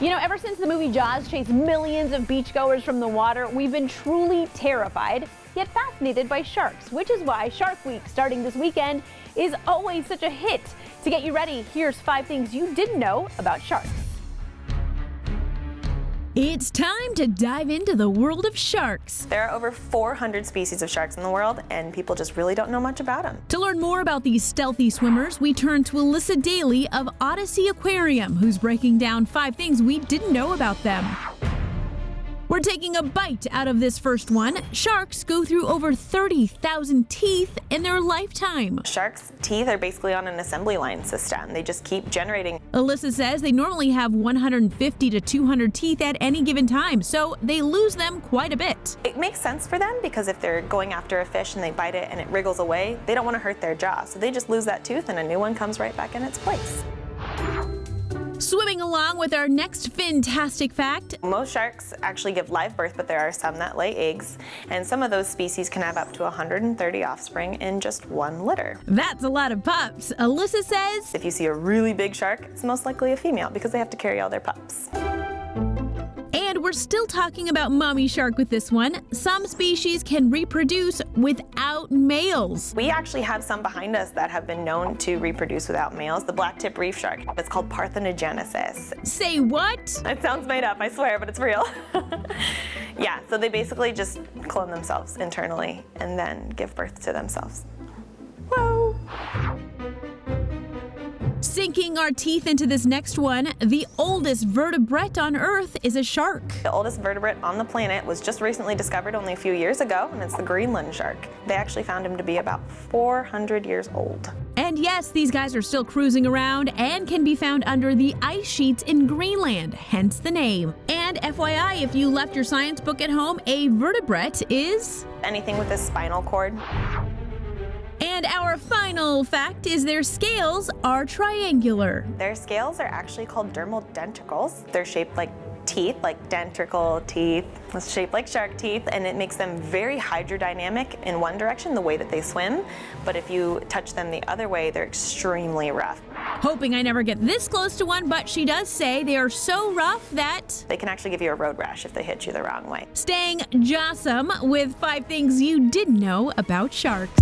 You know, ever since the movie Jaws chased millions of beachgoers from the water, we've been truly terrified, yet fascinated by sharks, which is why Shark Week, starting this weekend, is always such a hit. To get you ready, here's 5 things you didn't know about sharks. It's time to dive into the world of sharks. There are over 400 species of sharks in the world, and people just really don't know much about them. To learn more about these stealthy swimmers, we turn to Alyssa Daly of Odysea Aquarium, who's breaking down 5 things we didn't know about them. We're taking a bite out of this first one. Sharks go through over 30,000 teeth in their lifetime. Sharks' teeth are basically on an assembly line system. They just keep generating. Alyssa says they normally have 150 to 200 teeth at any given time, so they lose them quite a bit. It makes sense for them because if they're going after a fish and they bite it and it wriggles away, they don't want to hurt their jaw. So they just lose that tooth and a new one comes right back in its place. Swimming along with our next fantastic fact. Most sharks actually give live birth, but there are some that lay eggs, and some of those species can have up to 130 offspring in just one litter. That's a lot of pups. Alyssa says If you see a really big shark, it's most likely a female because they have to carry all their pups. And we're still talking about mommy shark with this one. Some species can reproduce without males. We actually have some behind us that have been known to reproduce without males. The black-tip reef shark. It's called Parthenogenesis. Say what? It sounds made up, I swear, but it's real. Yeah, so they basically just clone themselves internally and then give birth to themselves. Whoa! Sinking our teeth into this next one, the oldest vertebrate on Earth is a shark. The oldest vertebrate on the planet was just recently discovered only a few years ago, and it's the Greenland shark. They actually found him to be about 400 years old. And yes, these guys are still cruising around and can be found under the ice sheets in Greenland, hence the name. And FYI, if you left your science book at home, a vertebrate is Anything with a spinal cord. And our final fact is their scales are triangular. Their scales are actually called dermal denticles. They're shaped like teeth, like dentricle teeth. It's shaped like shark teeth, and it makes them very hydrodynamic in one direction, the way that they swim. But if you touch them the other way, they're extremely rough. Hoping I never get this close to one, but she does say they are so rough that They can actually give you a road rash if they hit you the wrong way. staying jawsome with 5 things you didn't know about sharks.